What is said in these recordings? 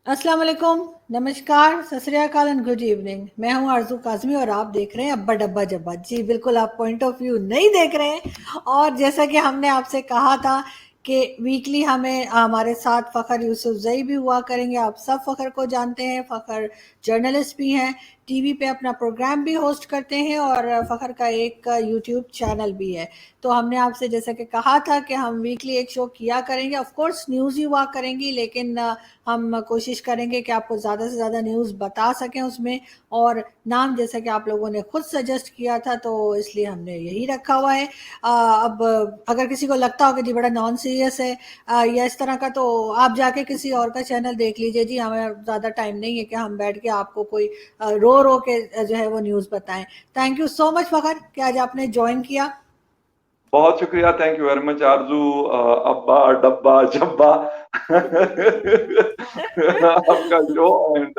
अस्सलाम वालेकुम, नमस्कार, सत श्री अकाल एंड गुड इवनिंग। मैं हूं आरजू काज़मी और आप देख रहे हैं अब्बा डब्बा जब्बा। जी बिल्कुल, आप पॉइंट ऑफ व्यू नहीं देख रहे हैं। और जैसा कि हमने आपसे कहा था कि वीकली हमें हमारे साथ फ़खर यूसुफजई भी हुआ करेंगे। आप सब फ़खर को जानते हैं, फ़खर जर्नलिस्ट भी हैं, टीवी पे अपना प्रोग्राम भी होस्ट करते हैं और फ़खर का एक यूट्यूब चैनल भी है। तो हमने आपसे जैसा कि कहा था कि हम वीकली एक शो किया करेंगे। ऑफ कोर्स न्यूज़ ही हुआ करेंगी, लेकिन हम कोशिश करेंगे कि आपको ज़्यादा से ज़्यादा न्यूज़ बता सकें उसमें। और नाम जैसा कि आप लोगों ने खुद सजेस्ट किया था, तो इसलिए हमने यही रखा हुआ है। अब अगर किसी को लगता हो कि जी बड़ा नॉन सीरियस है या इस तरह का, तो आप जाके किसी और का चैनल देख लीजिए। जी हमें ज़्यादा टाइम नहीं है कि हम बैठ के आपको कोई रो रो के जो है वो न्यूज़ बताएं। Thank you so much Fakhar कि आज आपने ज्वाइन किया। बहुत शुक्रिया। थैंक यू वेरी मच आरजू। अब्बा डब्बा जब्बा आपका शो एंड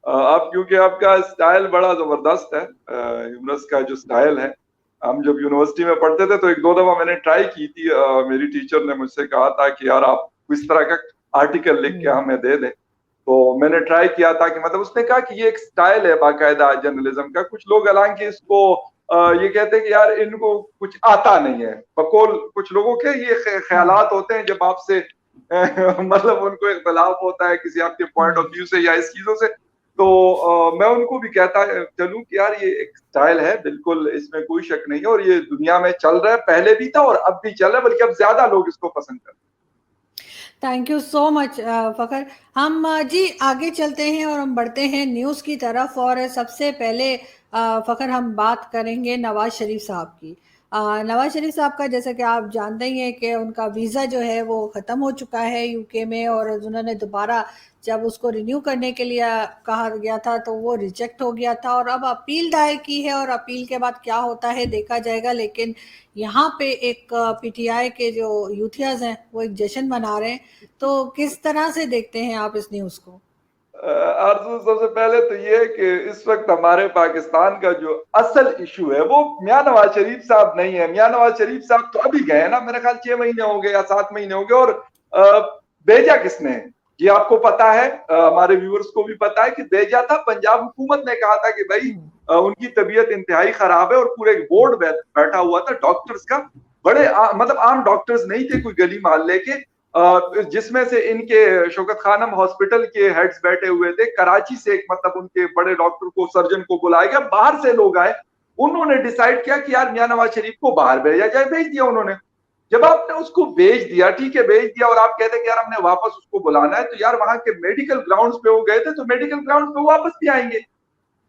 आप क्योंकि आपका स्टाइल बड़ा जबरदस्त है। ह्यूमरस का जो स्टाइल है, हम जब यूनिवर्सिटी में पढ़ते थे तो एक दो दफा मैंने ट्राई की थी। मेरी टीचर ने मुझसे कहा था कि यार आप इस तरह का आर्टिकल लिख के हमें दे दें। तो मैंने ट्राई किया था कि मतलब उसने कहा कि ये एक स्टाइल है बाकायदा जर्नलिज्म का। कुछ लोग हालांकि इसको ये कहते हैं कि यार इनको कुछ आता नहीं है। बकौल कुछ लोगों के ये ख्यालात होते हैं जब आपसे मतलब उनको इख्तलाफ होता है किसी आपके पॉइंट ऑफ व्यू से या इस चीजों से। तो मैं उनको भी कहता चलूं कि यार ये एक स्टाइल है, बिल्कुल इसमें कोई शक नहीं है और ये दुनिया में चल रहा है, पहले भी था और अब भी चल रहा है, बल्कि अब ज्यादा लोग इसको पसंद करते हैं। Thank you so much Fakhar. हम जी आगे चलते हैं और हम बढ़ते हैं न्यूज़ की तरफ। और सबसे पहले फ़खर हम बात करेंगे नवाज़ शरीफ साहब की। नवाज़ शरीफ साहब का जैसा कि आप जानते ही हैं कि उनका वीज़ा जो है वो ख़त्म हो चुका है यूके में, और उन्होंने दोबारा जब उसको रिन्यू करने के लिए कहा गया था तो वो रिजेक्ट हो गया था, और अब अपील दायर की है और अपील के बाद क्या होता है देखा जाएगा। लेकिन यहाँ पे एक पीटीआई के जो यूथियाज हैं वो एक जश्न मना रहे हैं। तो किस तरह से देखते हैं आप इस न्यूज़ को? आरज़ू, सबसे पहले तो ये है कि इस वक्त हमारे पाकिस्तान का जो असल इशू है वो मियां नवाज शरीफ साहब नहीं है। मियां नवाज शरीफ साहब तो अभी गए ना, मेरे ख्याल 6 महीने हो गए या 7 महीने हो गए। और भेजा किसने है ये आपको पता है, हमारे व्यूअर्स को भी पता है कि भेजा था पंजाब हुकूमत ने। कहा था कि भाई उनकी तबीयत इंतहाई खराब है और पूरे बोर्ड बैठा हुआ था डॉक्टर्स का। बड़े मतलब आम डॉक्टर्स नहीं थे, कोई गली मोहल्ले के, जिसमें से इनके शौकत खानम हॉस्पिटल के हेड्स बैठे हुए थे। कराची से एक मतलब उनके बड़े डॉक्टर को, सर्जन को बुलाया गया, बाहर से लोग आए। उन्होंने डिसाइड किया कि यार मियां नवाज शरीफ को बाहर भेजा जाए। भेज दिया उन्होंने। जब आपने उसको भेज दिया, ठीक है भेज दिया, और आप कहते हैं कि यार हमने वापस उसको बुलाना है, तो यार वहां के मेडिकल ग्राउंड्स पे वो गए थे, तो मेडिकल ग्राउंड्स पे वापस भी आएंगे।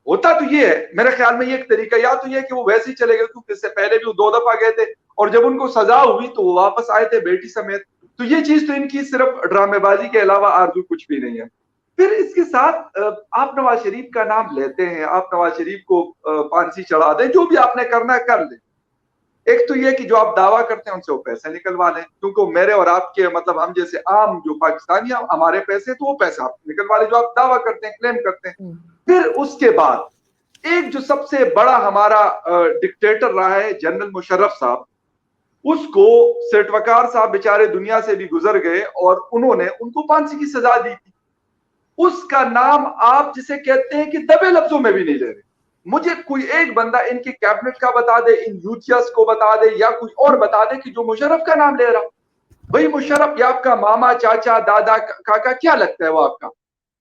होता तो ये है मेरे ख्याल में, ये एक तरीका, या तो ये कि वो वैसे ही चले गए क्योंकि इससे पहले भी वो 2 दफा गए थे और जब उनको सजा हुई तो वो वापस आए थे बेटी समेत। तो ये चीज तो इनकी सिर्फ ड्रामेबाजी के अलावा आरजू कुछ भी नहीं है। फिर इसके साथ आप नवाज शरीफ का नाम लेते हैं, आप नवाज शरीफ को फांसी चढ़ा दें, जो भी आपने करना है कर लें। एक तो ये कि जो आप दावा करते हैं उनसे वो पैसे निकलवा लें, क्योंकि मेरे और आपके मतलब हम जैसे आम जो पाकिस्तानी हमारे पैसे, तो वो पैसा आप निकलवा लें जो आप दावा करते हैं, क्लेम करते हैं। फिर उसके बाद एक जो सबसे बड़ा हमारा डिक्टेटर रहा है जनरल मुशर्रफ साहब, उसको सेठवकार साहब बेचारे दुनिया से भी गुजर गए और उन्होंने उनको फांसी की सजा दी थी। उसका नाम आप जिसे कहते हैं कि दबे लफ्जों में भी नहीं ले रहे। मुझे कोई एक बंदा इनकी कैबिनेट का बता दे, इन यूथियस को बता दे या कोई और बता दे कि जो मुशर्रफ का नाम ले रहा। भाई मुशर्रफ या आपका मामा, चाचा, दादा, काका, क्या लगता है वो आपका,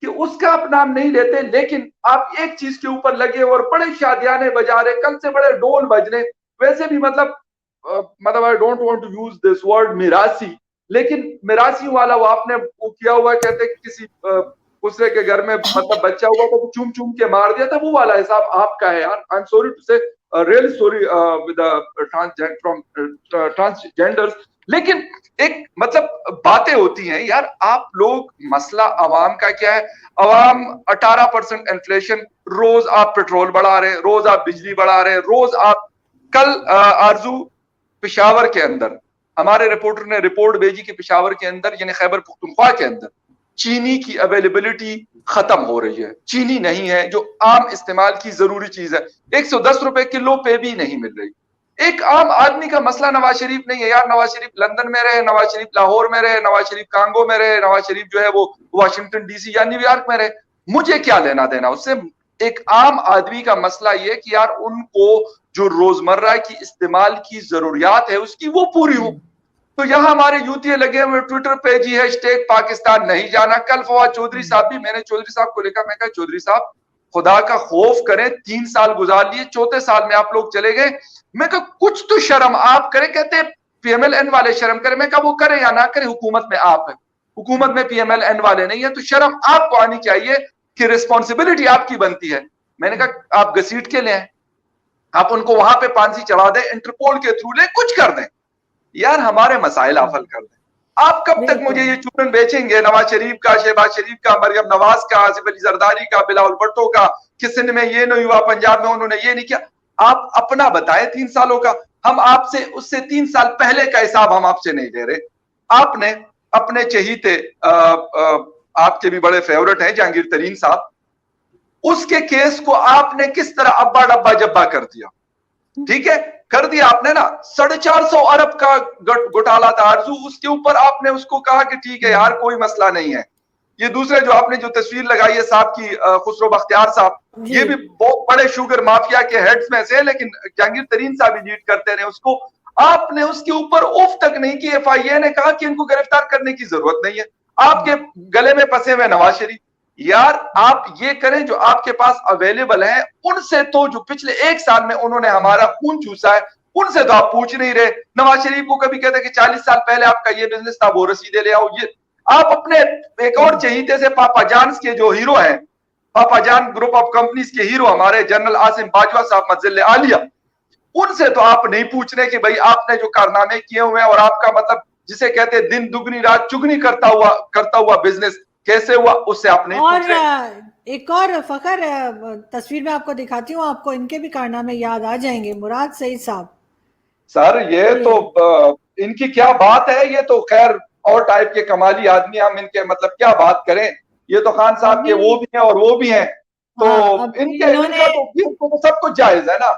कि उसका आप नाम नहीं लेते। लेकिन आप एक चीज के ऊपर लगे और बड़े शादियाने बजा रहे, कल से बड़े ढोल बज रहे। वैसे भी मतलब I don't want to use this word मिरासी, लेकिन मिरासी वाला वो आपने वो किया हुआ, कहते कि किसी दूसरे के घर में मतलब बच्चा हुआ था तो चूम चूम के मार दिया था, वो वाला हिसाब आपका है यार। आई एम सॉरी टू से, रियली सॉरी विद ट्रांसजेंडर्स। लेकिन एक मतलब बातें होती हैं यार, आप लोग, मसला अवाम का क्या है? अवाम 18% इन्फ्लेशन, रोज आप पेट्रोल बढ़ा रहे हैं, रोज आप बिजली बढ़ा रहे हैं, रोज आप, कल आरजू पिशावर के अंदर हमारे रिपोर्टर ने रिपोर्ट भेजी कि पिशावर के अंदर यानी खैबर पख्तूनख्वा के अंदर चीनी की अवेलेबिलिटी खत्म हो रही है। चीनी नहीं है जो आम इस्तेमाल की जरूरी चीज है, 110 रुपए किलो पे भी नहीं मिल रही। एक आम आदमी का मसला नवाज शरीफ नहीं है यार। नवाज शरीफ लंदन में रहे, नवाज शरीफ लाहौर में रहे, नवाज शरीफ कांगो में रहे, नवाज शरीफ जो है वो वाशिंगटन डीसी या न्यूयॉर्क में रहे, मुझे क्या लेना देना उससे। एक आम आदमी का मसला ये कि यार उनको जो रोजमर्रा की इस्तेमाल की जरूरियात है उसकी वो पूरी हो। तो यहाँ हमारे यूथिये लगे हुए ट्विटर पे जी हैशटैग पाकिस्तान नहीं जाना। कल फवाद चौधरी साहब भी, मैंने चौधरी साहब को लिखा, मैं कहा चौधरी साहब खुदा का खौफ करें, 3 साल गुजार लिए, 4थे साल में आप लोग चले गए। मैं कहा कुछ तो शर्म आप करें। कहते पीएमएलएन वाले शर्म करें। मैं कहा वो करें या ना करें, हुकूमत में आप है, हुकूमत में पीएमएलएन वाले नहीं है, तो शर्म आपको आनी चाहिए कि रिस्पॉन्सिबिलिटी आपकी बनती है। मैंने कहा आप घसीट के ले, आप उनको वहां पे फांसी चढ़ा दें, इंटरपोल के थ्रू ले, कुछ कर दें यार, हमारे मसाइल हल कर दें। आप कब तक मुझे ये चूरन बेचेंगे नवाज शरीफ का, शहबाज शरीफ का, मरियम नवाज का, आसिफ अली जरदारी का, बिलावल भुट्टो का, कि सिंध में ये नहीं हुआ, पंजाब में उन्होंने ये नहीं किया। आप अपना बताएं 3 सालों का। हम आपसे उससे 3 साल पहले का हिसाब हम आपसे नहीं ले रहे। आपने अपने चहीते आपके भी बड़े फेवरेट हैं जहांगीर तरीन साहब, उसके केस को आपने किस तरह अब्बा डब्बा जब्बा कर दिया। ठीक है, कर दिया आपने ना। 450 अरब का घोटाला था आरजू, उसके ऊपर आपने उसको कहा कि ठीक है यार कोई मसला नहीं है। ये दूसरे जो आपने जो तस्वीर लगाई है साहब की, खुसरो बख्तियार साहब, ये भी बहुत बड़े शुगर माफिया के हेड्स में से, लेकिन जहांगीर तरीन साहब ही लीड करते रहे उसको। आपने उसके ऊपर उफ तक नहीं की। एफआईए ने कहा कि इनको गिरफ्तार करने की जरूरत नहीं है। आपके गले में फंसे हुए नवाज शरीफ, यार आप ये करें जो आपके पास अवेलेबल है उनसे, तो जो पिछले 1 साल में उन्होंने हमारा खून चूसा है उनसे तो आप पूछ नहीं रहे। नवाज शरीफ को कभी कहते कि 40 साल पहले आपका ये बिजनेस था वो रसीदे ले आओ। ये आप अपने एक और चहीते से पापा जान के जो हीरो हैं, पापा जान ग्रुप ऑफ कंपनीज के हीरो हमारे जनरल आसिम बाजवा साहब मजिल आलिया, उनसे तो आप नहीं पूछ रहे कि भाई आपने जो कारनामे किए हुए हैं और आपका मतलब जिसे कहते हैं दिन दुगनी रात चुगनी करता हुआ बिजनेस कैसे हुआ, उससे आप नहीं पूछ रहे। एक और फखर तस्वीर में आपको दिखाती हूँ, आपको इनके भी कारनामे याद आ जाएंगे। मुराद सईद साहब, सर ये तो इनकी क्या बात है, ये तो खैर और टाइप के कमाली आदमी, हम इनके मतलब क्या बात करें। ये तो खान साहब के वो भी हैं और वो भी हैं, तो इनको तो सब कुछ जायज है ना,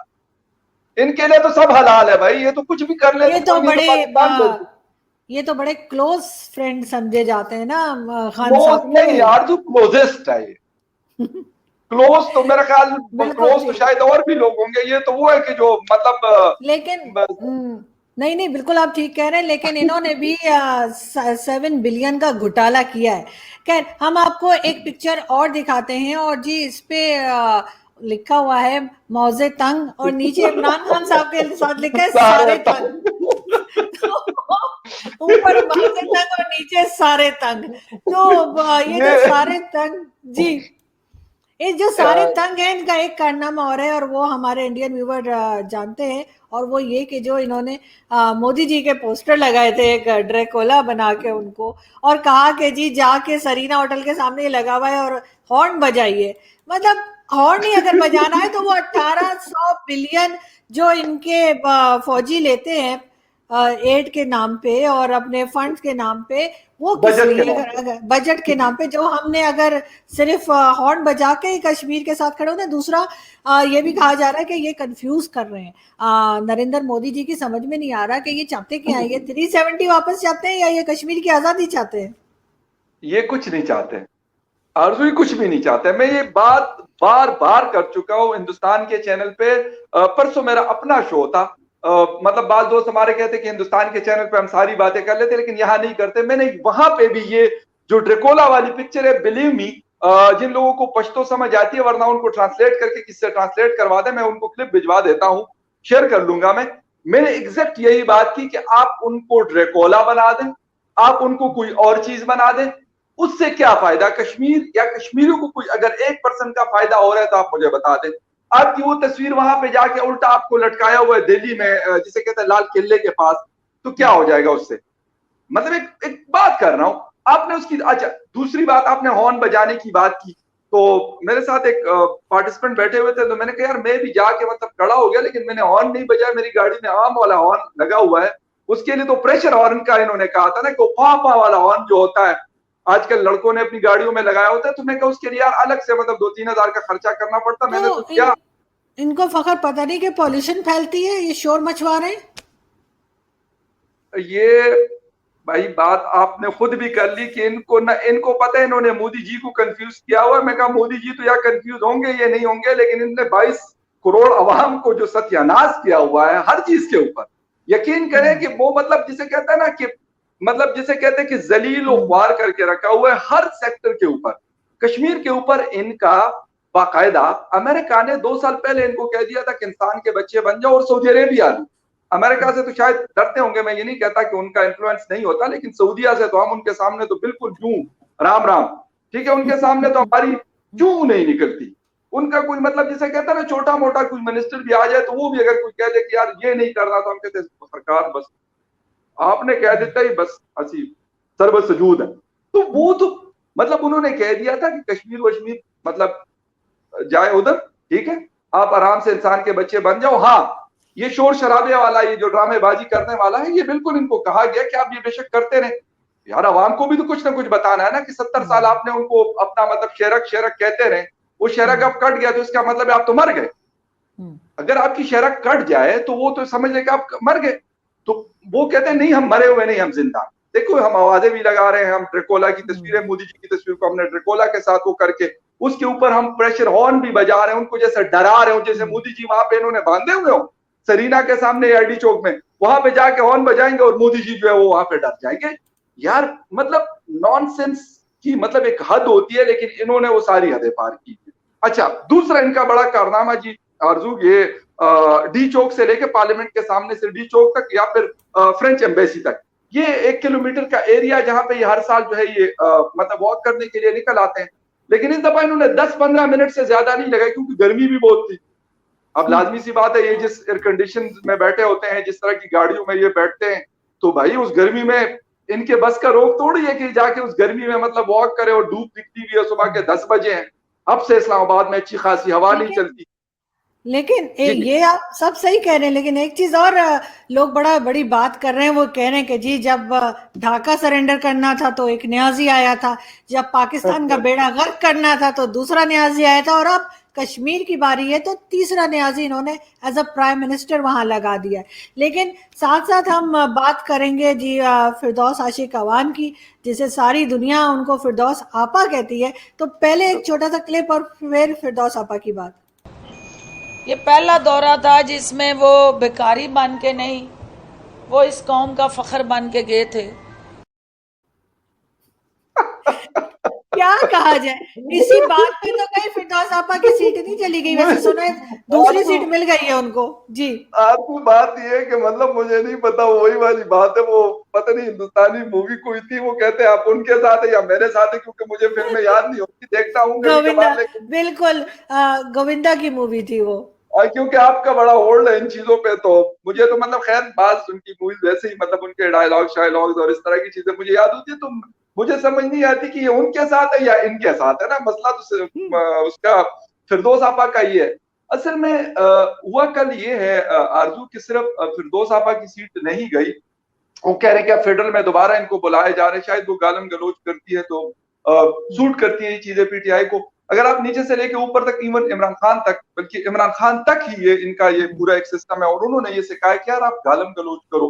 इनके लिए तो सब हलाल है भाई। ये तो कुछ भी कर ले, ये तो बड़े क्लोज फ्रेंड समझे जाते हैं ना खान साहब। नहीं यार, जो क्लोजेस्ट है ये क्लोज तो मेरा ख्याल, क्लोज तो शायद और भी लोग होंगे, ये तो वो है कि जो मतलब, लेकिन नहीं बिल्कुल आप ठीक कह रहे हैं, लेकिन इन्होंने भी 7 बिलियन का घोटाला किया है। खैर हम आपको एक पिक्चर और दिखाते हैं, और जी इस पे लिखा हुआ है मौजे तंग, और नीचे इमरान खान साहब के साथ लिखा है सारे तंग। ऊपर मौजे तंग और नीचे सारे तंग। तो ये जो सारे तंग जी, ये जो सारे तंग है, इनका एक कारनामा और है, और वो हमारे इंडियन व्यूवर जानते हैं, और वो ये कि जो इन्होंने मोदी जी के पोस्टर लगाए थे एक ड्रैकुला बना के उनको, और कहा कि जी जाके सरीना होटल के सामने लगा हुआ है और हॉर्न बजाइए। मतलब हॉर्न ही अगर बजाना है तो वो 1800 बिलियन जो इनके फौजी लेते हैं एड के नाम पे और अपने फंड्स के नाम पे, वो किस लिए, बजट के नाम पे, जो हमने अगर सिर्फ हॉर्न बजा के कश्मीर के साथ खड़े होते। दूसरा ये भी कहा जा रहा है कि ये कंफ्यूज कर रहे हैं नरेंद्र मोदी जी की, समझ में नहीं आ रहा कि ये चाहते क्या है, ये 370 वापस चाहते हैं या ये कश्मीर की आजादी चाहते हैं। ये कुछ नहीं चाहते, आरज़ू कुछ भी नहीं चाहते। मैं ये बात बार बार कर चुका हूँ हिंदुस्तान के चैनल पे। परसों मेरा अपना शो था, मतलब बात दोस्त हमारे कहते कि हिंदुस्तान के चैनल पे हम सारी बातें कर लेते लेकिन यहाँ नहीं करते। मैंने वहां पे भी ये जो ड्रैकुला वाली पिक्चर है, बिलीव मी, जिन लोगों को पश्तो समझ आती है, वरना उनको ट्रांसलेट करके किससे ट्रांसलेट करवा दे, मैं उनको क्लिप भिजवा देता हूँ, शेयर कर लूंगा मैं। मैंने एग्जैक्ट यही बात की कि आप उनको ड्रैकुला बना दें, आप उनको कोई और चीज बना दें, उससे क्या फायदा कश्मीर या कश्मीरियों को? कोई अगर 1% का फायदा हो रहा है तो आप मुझे बता दें। आपकी वो तस्वीर वहां पे जाके उल्टा आपको लटकाया हुआ है दिल्ली में, जिसे कहते हैं लाल किले के पास, तो क्या हो जाएगा उससे? मतलब एक बात कर रहा हूं, आपने उसकी, अच्छा दूसरी बात, आपने हॉर्न बजाने की बात की, तो मेरे साथ एक पार्टिसिपेंट बैठे हुए थे, तो मैंने कहा यार मैं भी जाके मतलब खड़ा हो गया, लेकिन मैंने हॉर्न नहीं बजाया, मेरी गाड़ी में आम वाला हॉर्न लगा हुआ है। उसके लिए तो प्रेशर हॉर्न का इन्होंने कहा था ना, कि पापा वाला हॉर्न जो होता है आजकल लड़कों ने अपनी गाड़ियों में लगाया होता है, तो मैं कहा उसके लिए यार अलग से मतलब 2-3 हजार का खर्चा करना पड़ता। मैंने तो क्या इनको फखर पता नहीं कि पॉल्यूशन फैलती है, ये शोर मचवा रहे हैं। ये भाई बात आपने खुद भी कर ली कि इनको पता है, इन्होंने मोदी जी को कंफ्यूज किया हुआ है। मैं कहा मोदी जी तो या कंफ्यूज होंगे ये नहीं होंगे, लेकिन इनने 22 करोड़ अवाम को जो सत्यानाश किया हुआ है हर चीज के ऊपर, यकीन करें कि वो मतलब जिसे कहते हैं ना कि मतलब जिसे कहते हैं कि जलील और ख्वार करके रखा हुआ है हर सेक्टर के ऊपर। कश्मीर के ऊपर इनका बाकायदा अमेरिका ने 2 साल पहले इनको कह दिया था कि इंसान के बच्चे बन जाओ और सऊदी अरेबिया में। अमेरिका से तो शायद डरते होंगे, मैं ये नहीं कहता कि उनका इन्फ्लुएंस नहीं होता, लेकिन सऊदिया से तो हम उनके सामने तो बिल्कुल जू राम राम, ठीक है, उनके सामने तो हमारी जू नहीं निकलती। उनका कोई मतलब जिसे कहता है ना छोटा मोटा कोई मिनिस्टर भी आ जाए तो वो भी अगर कोई कह दे कि यार ये नहीं करना, तो हम कहते सरकार बस आपने कह देता ही बस असी सर्व सजूद है। तो वो तो मतलब उन्होंने कह दिया था कि कश्मीर वश्मीर मतलब जाए उधर, ठीक है, आप आराम से इंसान के बच्चे बन जाओ। हाँ, ये शोर शराबे वाला, ये जो ड्रामेबाजी करने वाला है, ये बिल्कुल इनको कहा गया कि आप ये बेशक करते रहे, यार आवाम को भी तो कुछ ना कुछ बताना है ना कि 70 साल आपने उनको अपना मतलब शेरक शेरक कहते रहे, वो शेरक अब कट गया तो इसका मतलब आप तो मर गए। अगर आपकी शेरक कट जाए तो वो तो समझ लें कि आप मर गए। तो वो कहते हैं नहीं हम मरे हुए नहीं, हम जिंदा। देखो हम आवाजें भी लगा रहे हैं, हम ड्रिकोला की तस्वीरें, मोदी जी की तस्वीर को हमने ड्रिकोला के साथ वो करके उसके ऊपर हम प्रेशर हॉर्न भी बजा रहे हैं, उनको जैसे डरा रहे हो, जैसे मोदी जी वहां पे इन्होंने बांधे हुए हो सरीना के सामने आईडी चौक में, वहां पे जाके हॉर्न बजाएंगे और मोदी जी जो है वो वहां पे डर जाएंगे। यार मतलब नॉनसेंस की मतलब एक हद होती है, लेकिन इन्होंने वो सारी हदें पार की। अच्छा, दूसरा इनका बड़ा कारनामा जी आरजू, ये डी चौक से लेके पार्लियामेंट के सामने से डी चौक तक या फिर फ्रेंच एम्बेसी तक, ये 1 किलोमीटर का एरिया जहां पे ये हर साल जो है ये मतलब वॉक करने के लिए निकल आते हैं। लेकिन इस दफा इन्होंने 10-15 मिनट से ज्यादा नहीं लगाई क्योंकि गर्मी भी बहुत थी। अब लाजमी सी बात है, ये जिस एयर कंडीशन में बैठे होते हैं, जिस तरह की गाड़ियों में ये बैठते हैं, तो भाई उस गर्मी में इनके बस का रोक थोड़ी है कि जाके उस गर्मी में मतलब वॉक करे, और धूप दिखती भी है, सुबह के 10 बजे हैं, अब से इस्लामाबाद में अच्छी खासी हवा नहीं लेकिन चलती। लेकिन जी ये आप सब सही कह रहे हैं, लेकिन एक चीज और लोग बड़ा बड़ी बात कर रहे हैं, वो कह रहे हैं कि जी जब ढाका सरेंडर करना था तो एक न्याजी आया था, जब पाकिस्तान का बेड़ा गर्क करना था तो दूसरा न्याजी आया था, और अब कश्मीर की बारी है तो तीसरा न्याजी इन्होंने एज अ प्राइम मिनिस्टर वहां लगा दिया है। लेकिन साथ साथ हम बात करेंगे जी फिरदौस आशिक अवान की, जिसे सारी दुनिया उनको फिरदौस आपा कहती है। तो पहले एक छोटा सा क्लिप और फिर फिरदौस आपा की बात। ये पहला दौरा था जिसमें वो भिखारी बन के नहीं, वो इस कौम का फख्र बन के गए थे। क्या कहा जाए, इसी बात पे तो कहीं फिरदौस आपा की सीट नहीं चली गई, वैसे सुना है दूसरी आपको सीट मिल गई है उनको जी। आपको बात ये है कि मतलब मुझे नहीं पता, वही वाली बात है, वो पता नहीं हिंदुस्तानी मूवी कोई थी, वो कहते हैं आप उनके साथ है या मेरे साथ है, क्योंकि मुझे फिल्में याद नहीं होती, देखता हूँ कभी गोविंदा, कभार, लेकिन बिल्कुल गोविंदा की मूवी थी वो। क्योंकि आपका बड़ा होल्ड है इन चीजों पे, तो मुझे तो मतलब खैर बात उनकी मूवीज वैसे ही मतलब उनके डायलॉग शायलॉग और इस तरह की चीजें मुझे याद होती है, तो मुझे समझ नहीं आती कि ये उनके साथ है या इनके साथ है ना, मसला तो सिर्फ उसका फिरदौस आपा का ही है। असल में हुआ कल ये है आरजू की सिर्फ फिरदौस आपा की सीट नहीं गई, वो कह रहे हैं कि फेडरल में दोबारा इनको बुलाए जा रहे हैं, शायद वो गालम गलोच करती है तो सूट करती है ये चीजें पीटीआई को। अगर आप नीचे से लेके ऊपर तक, इवन इमरान खान तक, बल्कि इमरान खान तक ही ये इनका ये पूरा एक सिस्टम है, और उन्होंने ये सिखाया कि यार आप गालम गलोच करो,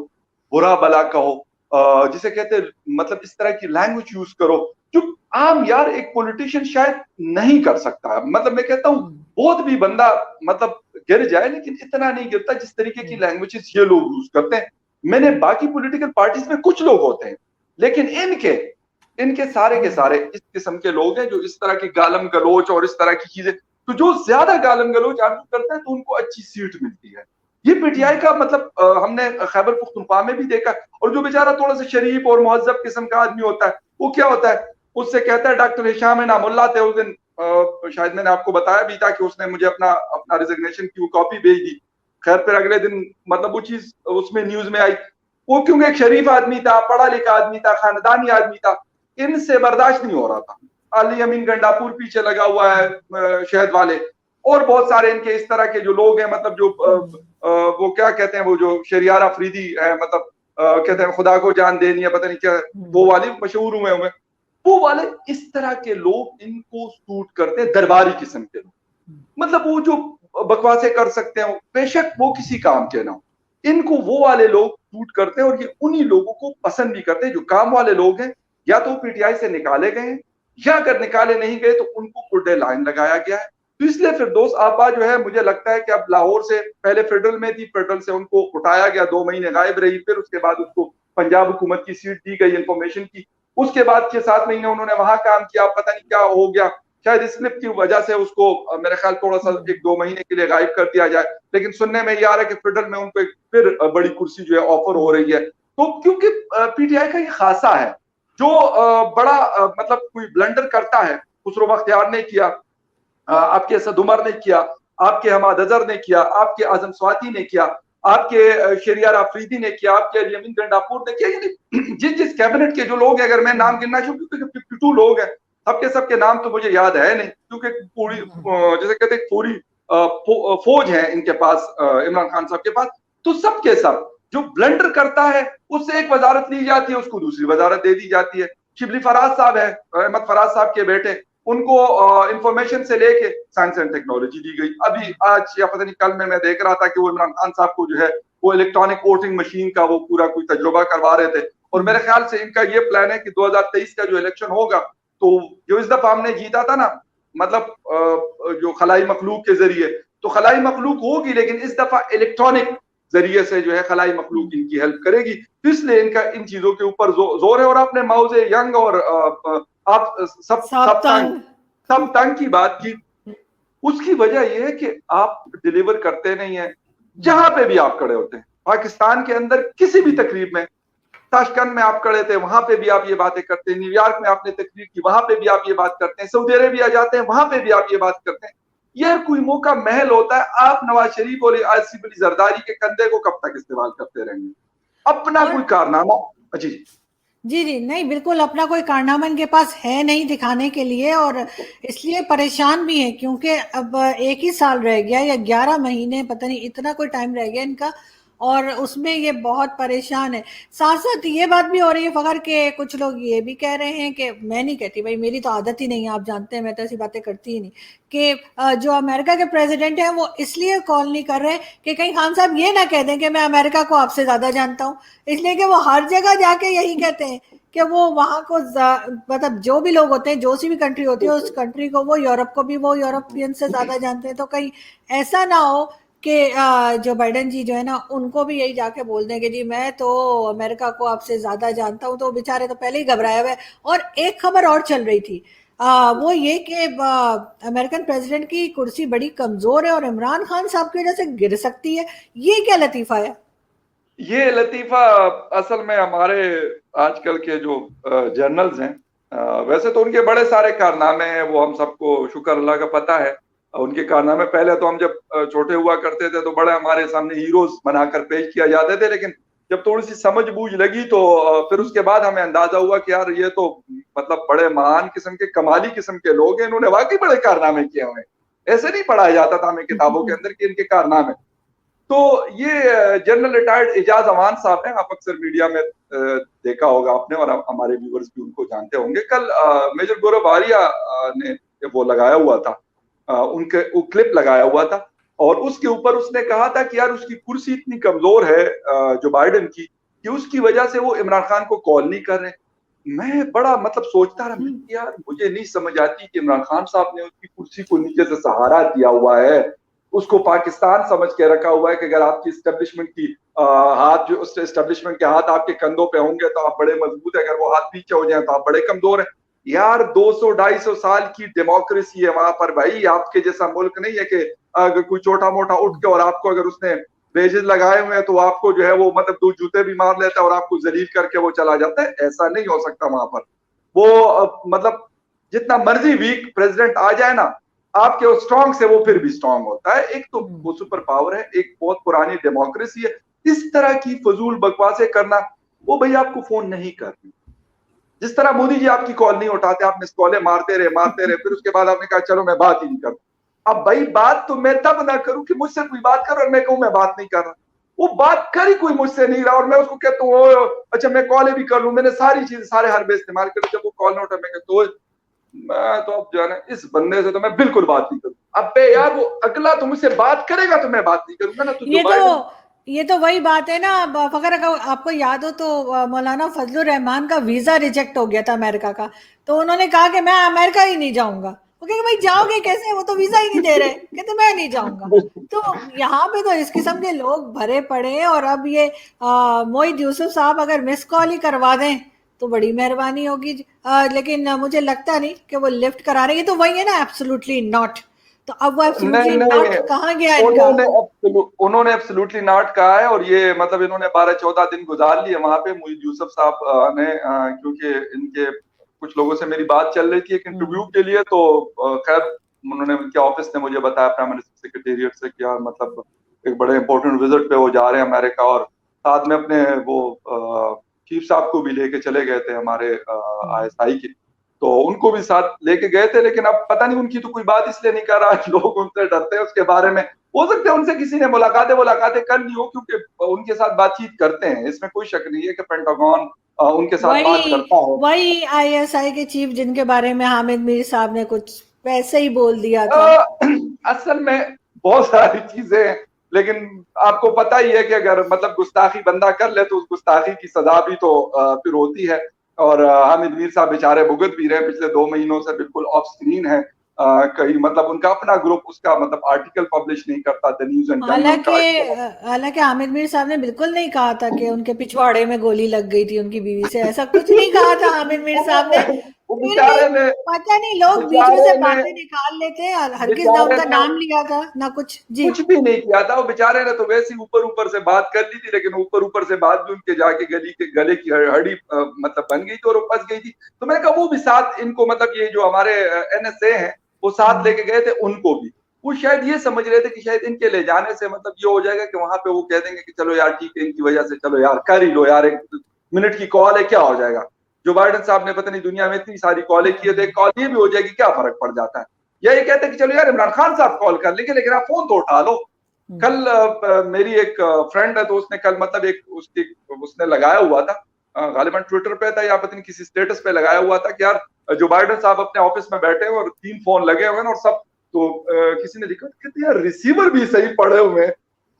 बुरा भला कहो, जिसे कहते हैं मतलब इस तरह की लैंग्वेज यूज करो जो आम यार एक पॉलिटिशियन शायद नहीं कर सकता। मतलब मैं कहता हूँ बहुत भी बंदा मतलब गिर जाए, लेकिन इतना नहीं गिरता जिस तरीके की लैंग्वेजेस ये लोग यूज करते हैं। मैंने बाकी पॉलिटिकल पार्टीज में कुछ लोग होते हैं, लेकिन इनके इनके सारे के सारे इस किस्म के लोग हैं जो इस तरह की गालम गलोच और इस तरह की चीजें, तो जो ज्यादा गालम गलोच आदमी करते हैं तो उनको अच्छी सीट मिलती है। ये पीटीआई का मतलब हमने खैबर पुख्तनख्वा में भी देखा। और जो बेचारा थोड़ा सा शरीफ और मुहज्जब किस्म का आदमी होता है, वो क्या होता है, उससे कहता है डॉक्टर हिशाम इनामुल्लाह थे उस दिन, शायद मैंने आपको बताया भी था कि उसने मुझे अपना अपना रिजिग्नेशन की वो कॉपी भेज दी। खैर फिर अगले दिन मतलब वो चीज उसमें न्यूज में आई, वो क्योंकि एक शरीफ आदमी था, पढ़ा लिखा आदमी था, खानदानी आदमी था, इनसे बर्दाश्त नहीं हो रहा था। अली अमीन गंडापुर पीछे लगा हुआ है, शहद वाले, और बहुत सारे इनके इस तरह के जो लोग हैं, मतलब जो वो क्या कहते हैं, वो जो शरियार अफरीदी है, मतलब कहते हैं खुदा को जान देनी है, पता नहीं क्या, वो वाले मशहूर हुए हुए, वो वाले इस तरह के लोग इनको सूट करते हैं, दरबारी किस्म के लोग। मतलब वो जो बकवासें कर सकते हो, बेशक वो किसी काम के ना हो, इनको वो वाले लोग शूट करते हैं और ये उन्हीं लोगों को पसंद भी करते हैं जो काम वाले लोग हैं। या तो पीटीआई से निकाले गए हैं, या अगर निकाले नहीं गए तो उनको कुर्डे लाइन लगाया गया है। तो इसलिए फिरदौस आपा जो है, मुझे लगता है कि अब लाहौर से, पहले फेडरल में थी, फेडरल से उनको उठाया गया, 2 महीने गायब रही, फिर उसके बाद उसको पंजाब हुकूमत की सीट दी गई इंफॉर्मेशन की, उसके बाद 6-7 महीने उन्होंने वहां काम किया, पता नहीं क्या हो गया, शायद इस स्लिप की वजह से उसको मेरे ख्याल थोड़ा सा 1-2 महीने के लिए गायब कर दिया जाए। लेकिन सुनने में ये आ रहा है कि फेडरल में उनको एक फिर बड़ी कुर्सी जो है ऑफर हो रही है। तो क्योंकि पीटीआई का ये खासा है, जो बड़ा मतलब कोई ब्लंडर करता है, खुसरो बख्तियार ने किया, आपके असद उमर ने किया, आपके हमाद अजहर ने किया, आपके आजम स्वाति ने किया, आपके शरियार अफरीदी ने किया, आपके अलीमीन गंडापुर ने किया, यानी जिस जिस कैबिनेट के जो लोग हैं, अगर मैं नाम गिनना शुरू करूं तो 52 लोग हैं, सबके नाम तो मुझे याद है नहीं, क्योंकि पूरी जैसे कहते हैं पूरी फौज है इनके पास, इमरान खान साहब के पास। तो सबके सब जो ब्लंडर करता है उससे एक वजारत ली जाती है, उसको दूसरी वजारत दे दी जाती है। शिबली फराज साहब है, अहमद फराज साहब के बेटे, उनको इंफॉर्मेशन से लेके साइंस एंड टेक्नोलॉजी दी गई। अभी आज या पता नहीं कल में मैं देख रहा था कि वो इमरान खान साहब को जो है वो इलेक्ट्रॉनिक वोटिंग मशीन का वो पूरा कोई तजुर्बा करवा रहे थे। और मेरे ख्याल से इनका ये प्लान है कि 2023 का जो इलेक्शन होगा, तो जो इस दफा हमने जीता था ना, मतलब जो खलाई मखलूक के जरिए, तो खलाई मखलूक होगी, लेकिन इस दफा इलेक्ट्रॉनिक जरिए से जो है खलाई मखलूक इनकी हेल्प करेगी। तो इसलिए इनका इन चीजों के ऊपर जोर है। और आपने माउजे यंग और आप सब तंग की बात की, उसकी वजह यह है कि आप डिलीवर करते नहीं है। जहां पे भी आप खड़े होते हैं पाकिस्तान के अंदर, किसी भी तकरीब में, ताशकंद में आप खड़े थे, वहां पे भी आप ये बातें करते हैं, न्यूयॉर्क में आपने तकरीर की, वहां पे भी आप ये बात करते हैं, सऊदी अरेबिया जाते हैं, वहां पे भी आप ये बात करते हैं। यह कोई मौका महल होता है, आप नवाज शरीफ और आसिफ अली जरदारी के कंधे को कब तक इस्तेमाल करते रहेंगे? अपना कोई कारनामा जी जी जी नहीं, बिल्कुल अपना कोई कारनामा इनके पास है नहीं दिखाने के लिए, और इसलिए परेशान भी है क्योंकि अब 1 ही साल रह गया या 11 महीने, पता नहीं इतना कोई टाइम रह गया इनका, और उसमें ये बहुत परेशान है। साथ साथ ये बात भी हो रही है फखर के, कुछ लोग ये भी कह रहे हैं कि, मैं नहीं कहती भाई, मेरी तो आदत ही नहीं है, आप जानते हैं मैं तो ऐसी बातें करती ही नहीं, कि जो अमेरिका के प्रेसिडेंट हैं वो इसलिए कॉल नहीं कर रहे कि कहीं खान साहब ये ना कह दें कि मैं अमेरिका को आपसे ज्यादा जानता हूँ, इसलिए कि वो हर जगह जाके यही कहते हैं कि वो वहां को, मतलब जो भी लोग होते हैं, जो सी भी कंट्री होती है, उस कंट्री को वो, यूरोप को भी वो यूरोपियन से ज्यादा जानते हैं। तो कहीं ऐसा ना हो कि जो बाइडेन जी जो है ना, उनको भी यही जाके बोल दें कि जी मैं तो अमेरिका को आपसे ज्यादा जानता हूँ, तो बेचारे तो पहले ही घबराए हुए। और एक खबर और चल रही थी, वो ये कि अमेरिकन प्रेसिडेंट की कुर्सी बड़ी कमजोर है और इमरान खान साहब की वजह से गिर सकती है। ये क्या लतीफा है? ये लतीफा असल में हमारे आजकल के जो जर्नल्स हैं, वैसे तो उनके बड़े सारे कारनामे हैं, वो हम सबको शुक्र अल्लाह का पता है उनके कारनामे। पहले तो हम जब छोटे हुआ करते थे तो बड़े हमारे सामने हीरोज बनाकर पेश किया जाते थे, लेकिन जब थोड़ी सी समझ बूझ लगी तो फिर उसके बाद हमें अंदाजा हुआ कि यार ये तो मतलब बड़े महान किस्म के, कमाली किस्म के लोग हैं, इन्होंने वाकई बड़े कारनामे किए हुए। ऐसे नहीं पढ़ाया जाता था हमें किताबों के अंदर कि इनके कारनामे। तो ये जनरल रिटायर्ड एजाज अमान साहब हैं, आप अक्सर मीडिया में देखा होगा आपने, और हमारे व्यूअर्स भी उनको जानते होंगे। कल मेजर गौरव आर्या ने वो लगाया हुआ था, उनके वो क्लिप लगाया हुआ था, और उसके ऊपर उसने कहा था कि यार उसकी कुर्सी इतनी कमजोर है जो बाइडेन की, कि उसकी वजह से वो इमरान खान को कॉल नहीं कर रहे। मैं बड़ा मतलब सोचता रहा, यार मुझे नहीं समझ आती कि इमरान खान साहब ने उसकी कुर्सी को नीचे से सहारा दिया हुआ है, उसको पाकिस्तान समझ के रखा हुआ है कि अगर आपकी एस्टेब्लिशमेंट की हाथ, जो उस एस्टेब्लिशमेंट के हाथ आपके कंधों पे होंगे तो आप बड़े मजबूत है, अगर वो हाथ पीछे हो जाए तो आप बड़े कमजोर हैं। यार 200-250 साल की डेमोक्रेसी है वहां पर भाई, आपके जैसा मुल्क नहीं है कि अगर कोई छोटा मोटा उठ के और आपको अगर उसने बेजेस लगाए हुए हैं तो आपको जो है वो मतलब 2 जूते भी मार लेता है और आपको जलील करके वो चला जाता है। ऐसा नहीं हो सकता वहां पर। वो मतलब जितना मर्जी वीक प्रेसिडेंट आ जाए ना, आपके वो स्ट्रांग से वो फिर भी स्ट्रांग होता है। एक तो वो सुपर पावर है, एक बहुत पुरानी डेमोक्रेसी है। इस तरह की फजूल बकवासें करना, वो भाई आपको फोन नहीं करनी। जिस तरह मोदी जी आपकी कॉल नहीं उठाते, आप मिस कॉलें मारते रहे, फिर उसके बाद आपने कहा चलो मैं बात ही नहीं करूं। अब भाई बात तो मैं तब ना करूं कि मुझसे कोई बात करो और मैं कहूं मैं बात नहीं कर रहा। वो बात कर ही कोई मुझसे नहीं रहा और मैं उसको कहता हूँ अच्छा मैं कॉलें भी कर लूं, मैंने सारी चीजें सारे हरबे इस्तेमाल कर, जब वो कॉल ना उठा मैं कहता हूँ मैं तो अब जो है ना इस बंदे से तो मैं बिल्कुल बात नहीं करूं। अबे यार वो अगला तो मुझसे बात करेगा तो मैं बात नहीं करूंगा ना। तो ये तो वही बात है ना। अगर आपको याद हो तो मौलाना फजलुर रहमान का वीजा रिजेक्ट हो गया था अमेरिका का, तो उन्होंने कहा कि मैं अमेरिका ही नहीं जाऊंगा। वो कहे भाई जाओगे कैसे, वो तो वीजा ही नहीं दे रहे, कहते मैं नहीं जाऊंगा। तो यहाँ पे तो इस किस्म के लोग भरे पड़े हैं। और अब ये मोहित यूसुफ साहब अगर मिस कॉल ही करवा दें तो बड़ी मेहरबानी होगी। लेकिन मुझे लगता नहीं कि वो लिफ्ट करा रहे हैं। ये तो वही है ना, एब्सोल्युटली नॉट। तो अब वो नहीं एब्सोल्युटली नहीं, नॉट कहाँ गया इनका? उन्होंने एब्सोल्युटली नॉट कहा है। और ये मतलब इन्होंने 12-14 दिन गुजार लिए वहां पे मोहित यूसुफ साहब ने, क्योंकि इनके कुछ लोगों से मेरी बात चल रही थी एक इंटरव्यू के लिए। तो खैर उन्होंने, उनके ऑफिस ने मुझे बताया प्राइम मिनिस्टर सेक्रेटेरिएट से कि यार मतलब एक बड़े इंपॉर्टेंट विजिट पे वो जा रहे हैं अमेरिका, और साथ में अपने वो चीफ साहब को भी लेके चले गए थे हमारे ISI के, तो उनको भी साथ लेके गए थे। लेकिन अब पता नहीं उनकी तो कोई बात इसलिए नहीं कर रहा, लोग उनसे डरते हैं उसके बारे में। हो सकता है उनसे किसी ने मुलाकातें कर ली हो, क्योंकि उनके साथ बातचीत करते हैं, इसमें कोई शक नहीं है कि पेंटागन उनके साथ बात वही करता है। वही ISI के चीफ जिनके बारे में हामिद मीर साहब ने कुछ वैसे ही बोल दिया था। असल में बहुत सारी चीजें हैं, लेकिन आपको पता ही है कि अगर मतलब गुस्ताखी बंदा कर ले तो उस गुस्ताखी की सजा भी तो फिर होती है। और हामिद मीर साहब बेचारे भुगत भी रहे हैं, पिछले 2 महीनों से बिल्कुल ऑफ स्क्रीन है। कहीं मतलब उनका अपना ग्रुप उसका मतलब आर्टिकल पब्लिश नहीं करता, द न्यूज एंड जंग हालांकि उनका आर्टिकल। हालांकि हामिद मीर साहब ने बिल्कुल नहीं कहा था कि उनके पिछवाड़े में गोली लग गई थी उनकी बीवी से, ऐसा कुछ नहीं कहा था हामिद मीर साहब ने। वो फिर भी बेचारे ने पता नहीं, लोग बीच में से बेचारे ने बातें निकाल लेते हैं। और हरगिज ना बेचारे उनका ने नाम लिया था ना कुछ जी। कुछ भी नहीं किया था। वो बेचारे ने तो वैसे ही ऊपर ऊपर से बात कर ली थी, लेकिन ऊपर ऊपर से बात भी उनके जाके गले की हड्डी मतलब बन गई थी और वो फंस गई थी। तो मैंने कहा वो भी साथ इनको मतलब ये जो हमारे NSA हैं वो साथ लेके गए थे, उनको भी वो शायद ये समझ रहे थे कि शायद इनके ले जाने से मतलब ये हो जाएगा कि वहां पे वो कह देंगे कि चलो यार ठीक है, इनकी वजह से चलो यार कर ही लो यार, 1 मिनट की कॉल है क्या हो जाएगा। जो बाइडेन साहब ने पता नहीं दुनिया में इतनी सारी कॉलें की है, तो एक कॉल ये भी हो जाएगी, क्या फर्क पड़ जाता है। या ये कहते हैं कि चलो यार इमरान खान साहब कॉल कर लेंगे, लेकिन आप फोन तो उठा लो। कल मेरी एक फ्रेंड है, तो उसने कल मतलब एक उसने लगाया हुआ था, गालिबन ट्विटर पे था या पता नहीं किसी स्टेटस पे लगाया हुआ था कि यार जो बाइडेन साहब अपने ऑफिस में बैठे हैं और 3 फोन लगे हुए हैं और सब, तो किसी ने लिखा कहते यार रिसीवर भी सही पड़े हुए हैं।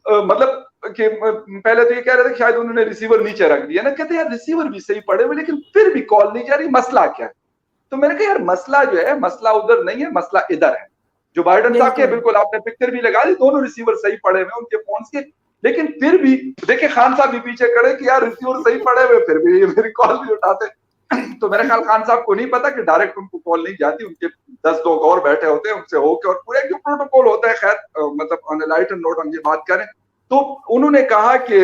मतलब कि पहले तो ये कह रहे थे कि शायद उन्होंने रिसीवर नीचे रख दिया ना, कहते यार रिसीवर भी सही पड़े हुए लेकिन फिर भी कॉल नहीं जा रही, मसला क्या है। तो मैंने कहा यार मसला जो है, मसला उधर नहीं है, मसला इधर है। जो बाइडेन साहब के बिल्कुल आपने पिक्चर भी लगा दी, दोनों रिसीवर सही पड़े हुए उनके फोन के, लेकिन फिर भी देखिए खान साहब भी पीछे खड़े कि यार रिसीवर सही पड़े हुए फिर भी ये मेरी कॉल नहीं उठाते। तो मेरे ख्याल खान साहब को नहीं पता कि डायरेक्ट उनको कॉल नहीं जाती, उनके 10 लोग और बैठे होते हैं, उनसे होके और पूरा जो प्रोटोकॉल होता है। खैर मतलब ऑन लाइटर नोट हम ये बात करें तो उन्होंने कहा कि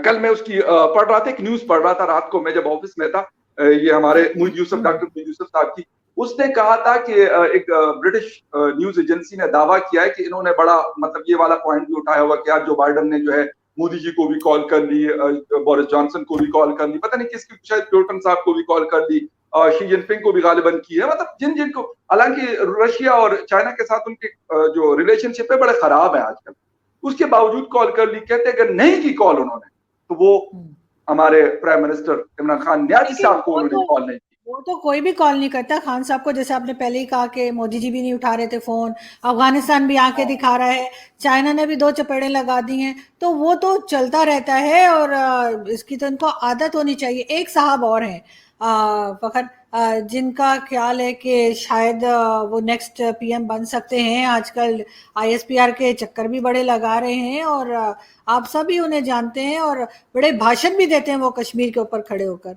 कल मैं उसकी पढ़ रहा था, एक न्यूज पढ़ रहा था रात को मैं जब ऑफिस में था, ये हमारे डॉक्टर मोहित यूसुफ साहब की, उसने कहा था कि एक ब्रिटिश न्यूज एजेंसी ने दावा किया है कि इन्होंने बड़ा मतलब ये वाला पॉइंट भी उठाया हुआ कि यार जो बाइडेन ने जो है मोदी जी को भी कॉल कर ली, बोरिस जॉनसन को भी कॉल कर ली, पता नहीं किसकी, शायद क्लिंटन साहब को भी कॉल कर ली, शी जिनपिंग को भी गालिबन की है, मतलब जिन जिनको, हालांकि रशिया और चाइना के साथ उनके जो रिलेशनशिप है बड़े खराब है आजकल, उसके बावजूद कॉल कर ली। कहते अगर नहीं की कॉल उन्होंने तो वो हमारे प्राइम मिनिस्टर इमरान खान न्याजी साहब को उन्होंने कॉल नहीं की। वो तो कोई भी कॉल नहीं करता खान साहब को, जैसे आपने पहले ही कहा कि मोदी जी भी नहीं उठा रहे थे फोन, अफगानिस्तान भी आके दिखा रहा है, चाइना ने भी 2 चपेड़े लगा दी हैं, तो वो तो चलता रहता है। और इसकी तो इनको आदत होनी चाहिए। एक साहब और हैं फखर, जिनका ख्याल है कि शायद वो नेक्स्ट PM बन सकते हैं। आजकल ISPR के चक्कर भी बड़े लगा रहे हैं और आप सभी उन्हें जानते हैं और बड़े भाषण भी देते हैं वो कश्मीर के ऊपर खड़े होकर,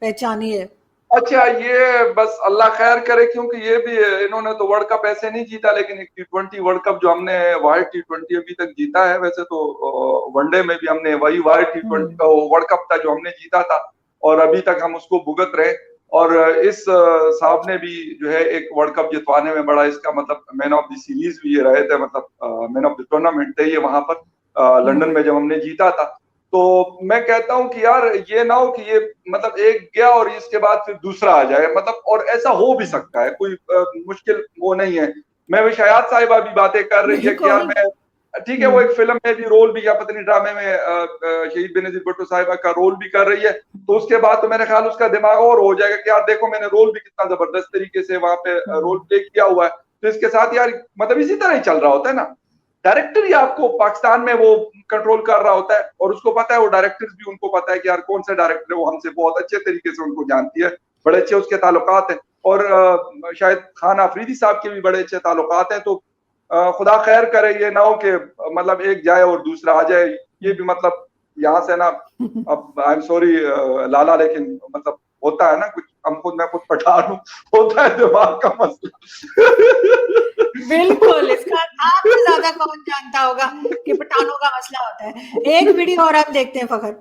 पहचानिए। अच्छा ये बस अल्लाह खैर करे, क्योंकि ये भी इन्होंने तो वर्ल्ड कप ऐसे नहीं जीता, लेकिन एक T20 वर्ल्ड कप जो हमने वाइड T20 अभी तक जीता है, वैसे तो वनडे में भी हमने वही वाइड T20 वर्ल्ड कप था जो हमने जीता था और अभी तक हम उसको भुगत रहे। और इस साहब ने भी जो है एक वर्ल्ड कप जितवाने में बड़ा इसका मतलब मैन ऑफ द सीरीज भी ये रहे थे, मतलब मैन ऑफ द टूर्नामेंट थे ये वहां पर लंदन में जब हमने जीता था। तो मैं कहता हूं कि यार ये ना हो कि ये मतलब एक गया और इसके बाद फिर दूसरा आ जाए, मतलब और ऐसा हो भी सकता है, कोई मुश्किल वो नहीं है। मैं भी शायद साहिबा भी बातें कर रही है कि यार मैं ठीक है वो एक फिल्म में भी रोल भी या पता नहीं ड्रामे में शहीद बेनजीर भुट्टो साहिबा का रोल भी कर रही है, तो उसके बाद तो मेरे ख्याल उसका दिमाग और हो जाएगा कि यार देखो मैंने रोल भी कितना जबरदस्त तरीके से वहां पे रोल प्ले किया हुआ है। तो इसके साथ यार मतलब इसी तरह ही चल रहा होता है ना। डायरेक्टर ही आपको पाकिस्तान में वो कंट्रोल कर रहा होता है, और उसको पता है, वो डायरेक्टर्स भी उनको पता है कि यार कौन सा डायरेक्टर है, वो हमसे बहुत अच्छे तरीके से उनको जानती है, बड़े अच्छे उसके ताल्लुकात हैं, और शायद खान आफरीदी साहब के भी बड़े अच्छे ताल्लुकात हैं। तो खुदा खैर करे ये ना हो कि मतलब एक जाए और दूसरा आ जाए, ये भी मतलब यहाँ से ना, अब आई एम सॉरी लाला, लेकिन मतलब होता है ना कुछ, मैं खुद पठान हूँ, होता है दिमाग का मसला। बिल्कुल, इसका आपसे ज्यादा कौन जानता होगा कि पठानों का मसला होता है। एक वीडियो और हम देखते हैं फखर।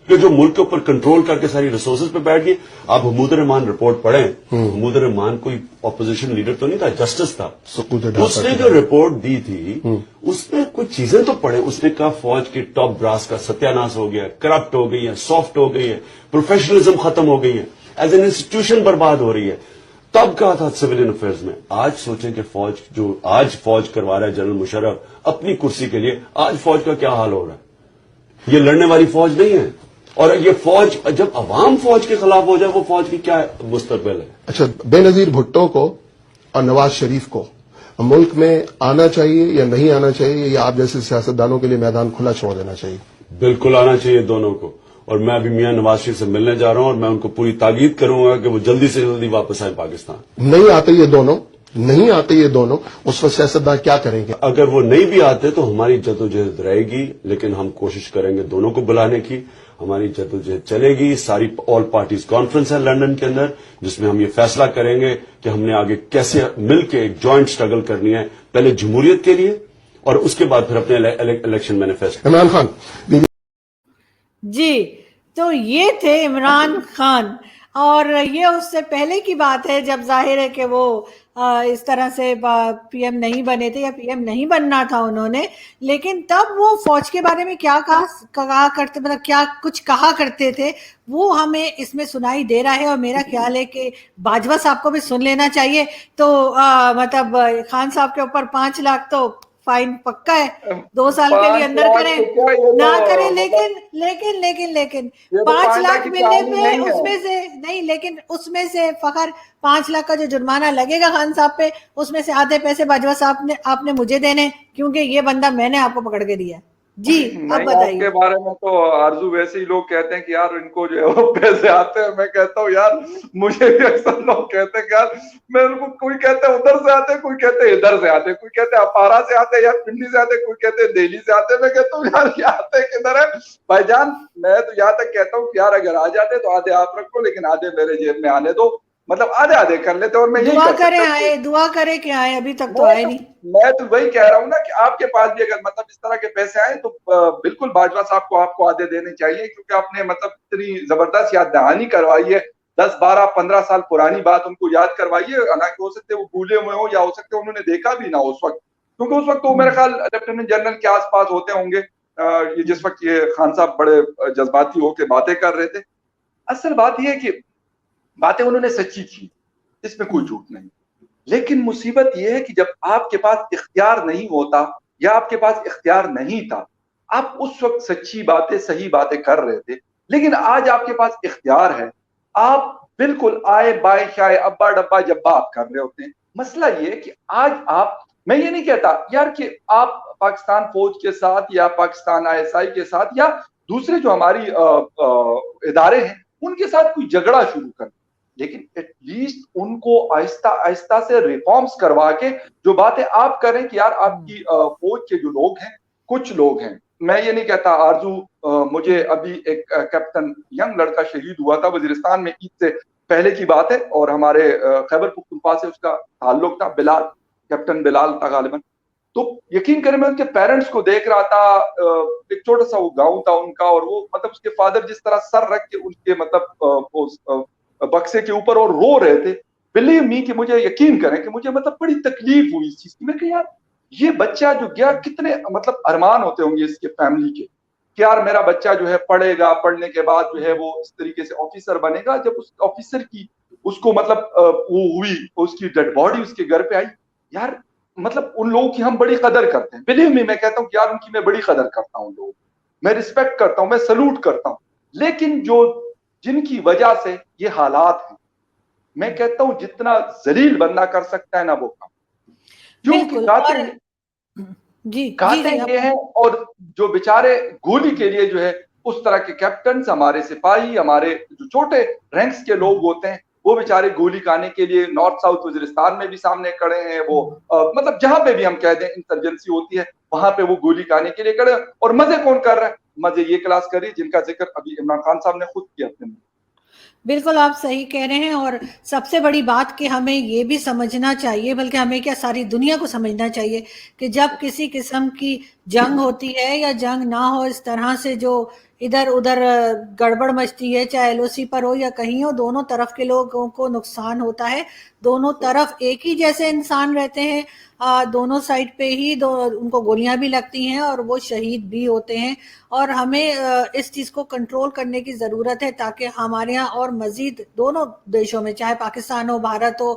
कि जो मुल्क के ऊपर कंट्रोल करके सारी रिसोर्सेज पे बैठ गए। आप महमूद रहमान रिपोर्ट पढ़ें, महमूद रहमान कोई ऑपोजिशन लीडर तो नहीं था, जस्टिस था। उसने जो रिपोर्ट दी थी उसमें कुछ चीजें तो पढ़े। उसने कहा फौज की टॉप ब्रास का सत्यानाश हो गया, करप्ट हो गई है, सॉफ्ट हो गई है, प्रोफेशनलिज्म खत्म हो गई है, एज एन इंस्टीट्यूशन बर्बाद हो रही है। तब कहा था सिविलियन अफेयर्स में। आज सोचें कि फौज जो आज फौज करवा रहा है जनरल मुशर्रफ अपनी कुर्सी के लिए, आज फौज का क्या हाल हो रहा है। ये लड़ने वाली फौज नहीं है, और ये फौज जब अवाम फौज के खिलाफ हो जाए, वो फौज की क्या मुस्तकबिल है। अच्छा, बेनजीर भुट्टो को और नवाज शरीफ को मुल्क में आना चाहिए या नहीं आना चाहिए, या आप जैसे सियासतदानों के लिए मैदान खुला छोड़ देना चाहिए? बिल्कुल आना चाहिए दोनों को, और मैं अभी मियां नवाज शरीफ से मिलने जा रहा हूं, और मैं उनको पूरी ताकीद करूंगा कि वो जल्दी से जल्दी वापस आए पाकिस्तान। नहीं आते ये दोनों, उस वक्त सियासतदान क्या करेंगे? अगर वो नहीं भी आते तो हमारी जद्दोजहद रहेगी, लेकिन हम कोशिश करेंगे दोनों को बुलाने की। हमारी जद्दोजहद चलेगी। सारी ऑल पार्टीज कॉन्फ्रेंस है लंदन के अंदर, जिसमें हम ये फैसला करेंगे कि हमने आगे कैसे मिलकर एक जॉइंट स्ट्रगल करनी है, पहले जमहूरियत के लिए और उसके बाद फिर अपने इलेक्शन मैनिफेस्टो। इमरान खान जी, तो ये थे इमरान खान, और ये उससे पहले की बात है जब जाहिर है कि वो इस तरह से पीएम नहीं बने थे, या पीएम नहीं बनना था उन्होंने, लेकिन तब वो फौज के बारे में क्या कहा करते, मतलब क्या कुछ कहा करते थे, वो हमें इसमें सुनाई दे रहा है। और मेरा ख्याल है कि बाजवा साहब को भी सुन लेना चाहिए। तो मतलब खान साहब के ऊपर 5 लाख तो फाइन पक्का है, 2 साल के लिए अंदर करें ना करें, लेकिन 5 लाख मिलने पे उसमें से नहीं, लेकिन उसमें से फखर 5 लाख का जो जुर्माना लगेगा खान साहब पे, उसमें से आधे पैसे बाजवा साहब ने आपने मुझे देने, क्योंकि ये बंदा मैंने आपको पकड़ के दिया। जी अब बताइए। आपके बारे में तो आरजू वैसे ही लोग कहते हैं कि यार इनको जो है वो पैसे आते हैं। मैं कहता हूँ यार, मुझे भी अक्सर लोग कहते हैं कि यार, मैं उनको, कोई कहते हैं उधर से आते हैं, कोई कहते हैं इधर से आते हैं, कोई कहते हैं अपारा से आते हैं या पिंडी से आते हैं, कोई कहते हैं दिल्ली से आते हैं। मैं कहता हूँ यार ये आते किधर है भाईजान। मैं तो यहाँ तक कहता हूँ यार, अगर आ जाते तो आधे आप रखो, लेकिन आधे मेरे जेब में आने दो, मतलब आधे आधे कर लेते। और मैं दुआ करें कि आए, अभी तक तो आए नहीं। मैं तो वही कह रहा हूँ ना कि आपके पास भी अगर मतलब इस तरह के पैसे आए तो बिल्कुल बाजवा साहब को आपको आधे देने चाहिए, क्योंकि आपने मतलब इतनी जबरदस्त याद दहानी करवाई है। 10, 12, 15 साल पुरानी बात उनको याद करवाइए। हालांकि हो सकते वो भूले हुए हो, या हो सकते उन्होंने देखा भी ना उस वक्त, क्योंकि उस वक्त तो मेरे ख्याल लेफ्टिनेंट जनरल के आसपास होते होंगे ये जिस वक्त ये खान साहब बड़े जज्बाती होकर बातें कर रहे थे। असल बात यह है कि बातें उन्होंने सच्ची की, इसमें कोई झूठ नहीं। लेकिन मुसीबत यह है कि जब आपके पास इख्तियार नहीं होता, या आपके पास इख्तियार नहीं था, आप उस वक्त सच्ची बातें, सही बातें कर रहे थे। लेकिन आज आपके पास इख्तियार है, आप बिल्कुल आए बाय शाय अब्बा डब्बा जब्बा आप कर रहे होते हैं। मसला ये है कि आज आप, मैं ये नहीं कहता यार कि आप पाकिस्तान फौज के साथ या पाकिस्तान आईएसआई के साथ या दूसरे जो हमारी इदारे हैं उनके साथ कोई झगड़ा शुरू कर, लेकिन एटलीस्ट उनको आहिस्ता आहिस्ता से रिफॉर्म्स करवा के जो बातें आप करें कि यार आपकी फौज के जो लोग हैं, कुछ लोग हैं, मैं ये नहीं कहता आरजू, मुझे अभी एक कैप्टन यंग लड़का शहीद हुआ था वजीरिस्तान में, ईद से पहले की बात है, और हमारे खैबर पख्तूनख्वा से उसका ताल्लुक था, बिलाल, कैप्टन बिलाल था गालिबन। तो यकीन करें मैं उनके पेरेंट्स को देख रहा था, एक छोटा सा वो गाँव था उनका, और वो मतलब उसके फादर जिस तरह सर रख के उनके मतलब बक्से के ऊपर और रो रहे थे, बिलीव मी कि मुझे यकीन करें कि मुझे मतलब बड़ी तकलीफ हुई इस चीज की। मैं कहा यार ये बच्चा जो गया, कितने मतलब अरमान होते होंगे इसके फैमिली के कि यार मेरा बच्चा जो है पढ़ेगा, पढ़ने के बाद जो है वो इस तरीके से ऑफिसर बनेगा। जब उस ऑफिसर की उसको मतलब वो हुई, उसकी डेड बॉडी उसके घर पे आई, यार मतलब उन लोगों की हम बड़ी कदर करते हैं। बिलीव मी, मैं कहता हूँ यार उनकी मैं बड़ी कदर करता हूँ, लोग मैं रिस्पेक्ट करता हूँ, मैं सल्यूट करता हूँ। लेकिन जो जिनकी वजह से ये हालात हैं, मैं कहता हूं जितना जलील बंदा कर सकता है ना वो काम, क्योंकि बिल्कुल। गाते और जी गाते आप ये हैं, और जो बेचारे गोली के लिए जो है उस तरह के कैप्टन, हमारे सिपाही, हमारे जो छोटे रैंक्स के लोग होते हैं, वो बेचारे गोली खाने के लिए नॉर्थ साउथ वजीरिस्तान में भी सामने खड़े हैं। वो मतलब जहां पे भी हम कह दें इंसर्जेंसी होती है वहां पे वो गोली खाने के लिए खड़े हैं। और मजे कौन कर रहा है? मजे ये क्लास करी जिनका जिक्र अभी इमरान खान साहब ने खुद किया अपने में। बिल्कुल आप सही कह रहे हैं। और सबसे बड़ी बात कि हमें ये भी समझना चाहिए, बल्कि हमें क्या सारी दुनिया को समझना चाहिए कि जब किसी किस्म की जंग होती है या जंग ना हो, इस तरह से जो इधर उधर गड़बड़ मचती है, चाहे एलओसी पर हो या कहीं हो, दोनों तरफ के लोगों को नुकसान होता है। दोनों तरफ एक ही जैसे इंसान रहते हैं, दोनों साइड पे ही उनको गोलियां भी लगती हैं और वो शहीद भी होते हैं। और हमें इस चीज को कंट्रोल करने की जरूरत है ताकि हमारे यहाँ और मजीद दोनों देशों में, चाहे पाकिस्तान हो, भारत हो,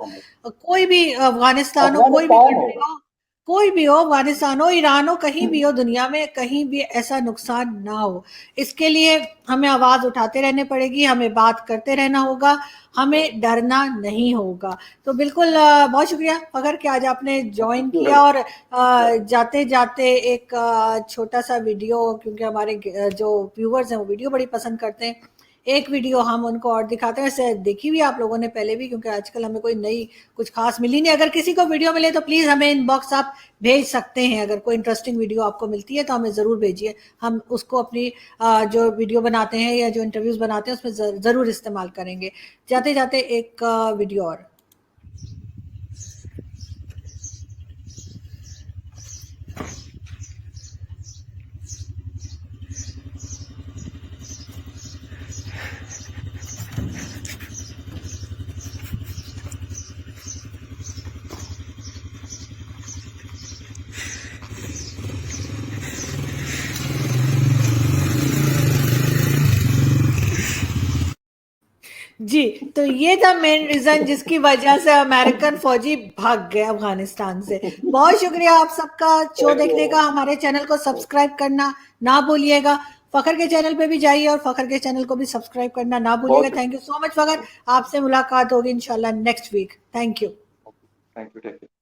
कोई भी, अफगानिस्तान हो, कोई भी अफगानिस्तान कंट्री हो, हो, कोई भी हो, अफगानिस्तान हो, ईरान हो, कहीं भी हो दुनिया में, कहीं भी ऐसा नुकसान ना हो। इसके लिए हमें आवाज उठाते रहने पड़ेगी, हमें बात करते रहना होगा, हमें डरना नहीं होगा। तो बिल्कुल बहुत शुक्रिया फखर कि आज आपने ज्वाइन किया। और जाते जाते एक छोटा सा वीडियो, क्योंकि हमारे जो व्यूवर्स हैं वो वीडियो बड़ी पसंद करते हैं, एक वीडियो हम उनको और दिखाते हैं। वैसे देखी हुई आप लोगों ने पहले भी, क्योंकि आजकल हमें कोई नई कुछ खास मिली नहीं। अगर किसी को वीडियो मिले तो प्लीज हमें इनबॉक्स आप भेज सकते हैं। अगर कोई इंटरेस्टिंग वीडियो आपको मिलती है तो हमें जरूर भेजिए, हम उसको अपनी जो वीडियो बनाते हैं या जो इंटरव्यूज बनाते हैं उसमें जरूर इस्तेमाल करेंगे। जाते जाते एक वीडियो और। जी, तो ये था मेन रीजन जिसकी वजह से अमेरिकन फौजी भाग गए अफगानिस्तान से। बहुत शुक्रिया आप सबका शो देखने का। हमारे चैनल को सब्सक्राइब करना ना भूलिएगा। फखर के चैनल पे भी जाइए और फखर के चैनल को भी सब्सक्राइब करना ना भूलिएगा। Thank you so much Fakhar. आपसे मुलाकात होगी इंशाल्लाह next week. Thank you. Thank you.